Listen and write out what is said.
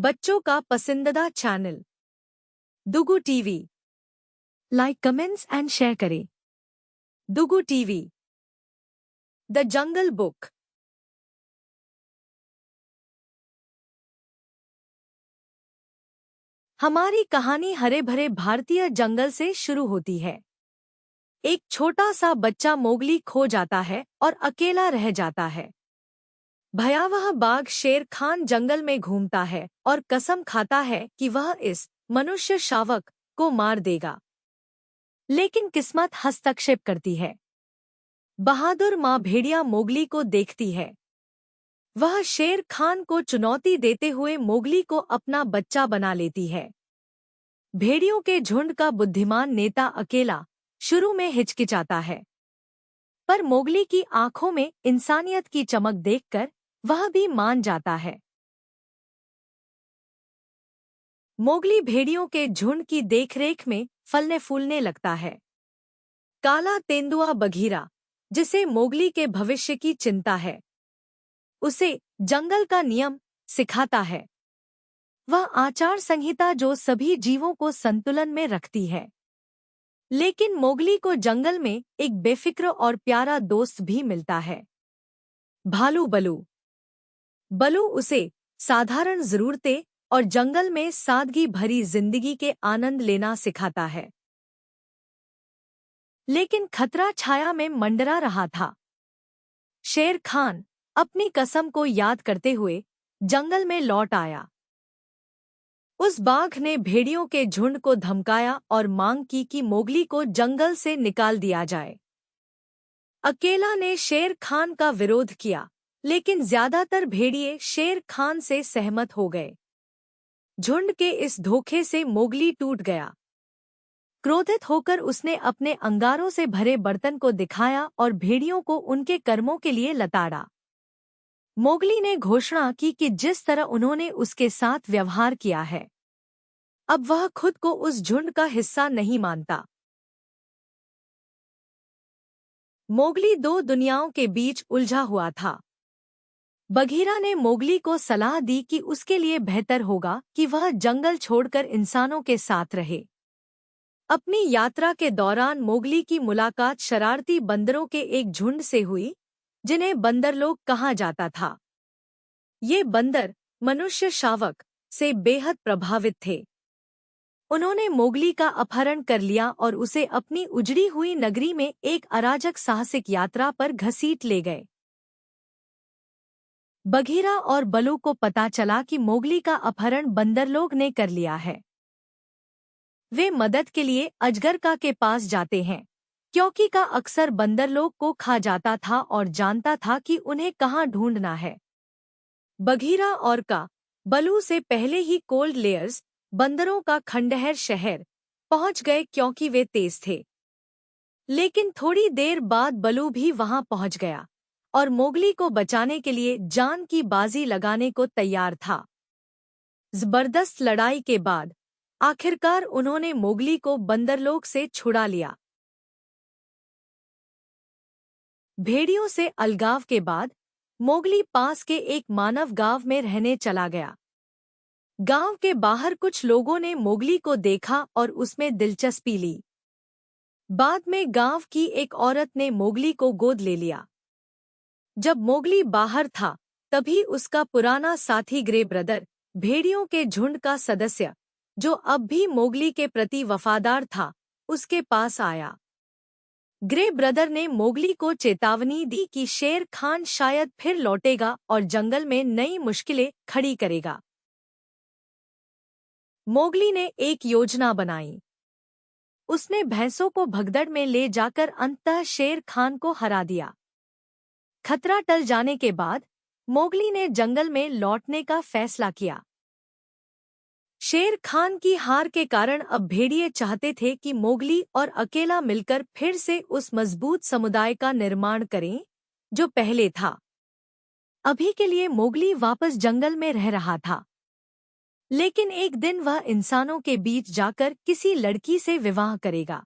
बच्चों का पसंदीदा channel Dugu TV. Like, comments and share करें। Dugu TV. The jungle book. हमारी कहानी हरे भरे भारतीय जंगल से शुरू होती है। एक छोटा सा बच्चा मोगली खो जाता है और अकेला रह जाता है। भयावह बाघ शेर खान जंगल में घूमता है और कसम खाता है कि वह इस मनुष्य शावक को मार देगा। लेकिन किस्मत हस्तक्षेप करती है। बहादुर माँ भेड़िया मोगली को देखती है। वह शेर खान को चुनौती देते हुए मोगली को अपना बच्चा बना लेती है। भेड़ियों के झुंड का बुद्धिमान नेता अकेला शुरू में हिचकिचाता है, पर मोगली की आंखों में इंसानियत की चमक देखकर वह भी मान जाता है। मोगली भेड़ियों के झुंड की देखरेख में फलने फूलने लगता है। काला तेंदुआ बघीरा, जिसे मोगली के भविष्य की चिंता है, उसे जंगल का नियम सिखाता है। वह आचार संहिता जो सभी जीवों को संतुलन में रखती है। लेकिन मोगली को जंगल में एक बेफिक्र और प्यारा दोस्त भी मिलता है, भालू बलू। बलू उसे साधारण जरूरतें और जंगल में सादगी भरी जिंदगी के आनंद लेना सिखाता है। लेकिन खतरा छाया में मंडरा रहा था। शेर खान अपनी कसम को याद करते हुए जंगल में लौट आया। उस बाघ ने भेड़ियों के झुंड को धमकाया और मांग की कि मोगली को जंगल से निकाल दिया जाए। अकेला ने शेर खान का विरोध किया, लेकिन ज्यादातर भेड़िए शेर खान से सहमत हो गए। झुंड के इस धोखे से मोगली टूट गया। क्रोधित होकर उसने अपने अंगारों से भरे बर्तन को दिखाया और भेड़ियों को उनके कर्मों के लिए लताड़ा। मोगली ने घोषणा की कि जिस तरह उन्होंने उसके साथ व्यवहार किया है, अब वह खुद को उस झुंड का हिस्सा नहीं मानता। मोगली दो दुनियाओं के बीच उलझा हुआ था। बघीरा ने मोगली को सलाह दी कि उसके लिए बेहतर होगा कि वह जंगल छोड़कर इंसानों के साथ रहे। अपनी यात्रा के दौरान मोगली की मुलाकात शरारती बंदरों के एक झुंड से हुई, जिन्हें बंदरलोग कहा जाता था। ये बंदर मनुष्य शावक से बेहद प्रभावित थे। उन्होंने मोगली का अपहरण कर लिया और उसे अपनी उजड़ी हुई नगरी में एक अराजक साहसिक यात्रा पर घसीट ले गए। बघीरा और बलू को पता चला कि मोगली का अपहरण बंदरलोग ने कर लिया है। वे मदद के लिए अजगर के पास जाते हैं, क्योंकि का अक्सर बंदरलोग को खा जाता था और जानता था कि उन्हें कहाँ ढूंढना है। बघीरा और बलू से पहले ही कोल्ड लेयर्स, बंदरों का खंडहर शहर, पहुंच गए क्योंकि वे तेज थे। लेकिन थोड़ी देर बाद बलू भी वहां पहुंच गया और मोगली को बचाने के लिए जान की बाजी लगाने को तैयार था। जबरदस्त लड़ाई के बाद आखिरकार उन्होंने मोगली को बंदरलोग से छुड़ा लिया। भेड़ियों से अलगाव के बाद मोगली पास के एक मानव गांव में रहने चला गया। गांव के बाहर कुछ लोगों ने मोगली को देखा और उसमें दिलचस्पी ली। बाद में गांव की एक औरत ने मोगली को गोद ले लिया। जब मोगली बाहर था, तभी उसका पुराना साथी ग्रे ब्रदर, भेड़ियों के झुंड का सदस्य, जो अब भी मोगली के प्रति वफादार था, उसके पास आया। ग्रे ब्रदर ने मोगली को चेतावनी दी कि शेर खान शायद फिर लौटेगा और जंगल में नई मुश्किलें खड़ी करेगा। मोगली ने एक योजना बनाई। उसने भैंसों को भगदड़ में ले जाकर अंततः शेर खान को हरा दिया। खतरा टल जाने के बाद मोगली ने जंगल में लौटने का फैसला किया। शेर खान की हार के कारण अब भेड़िए चाहते थे कि मोगली और अकेला मिलकर फिर से उस मजबूत समुदाय का निर्माण करें जो पहले था। अभी के लिए मोगली वापस जंगल में रह रहा था, लेकिन एक दिन वह इंसानों के बीच जाकर किसी लड़की से विवाह करेगा।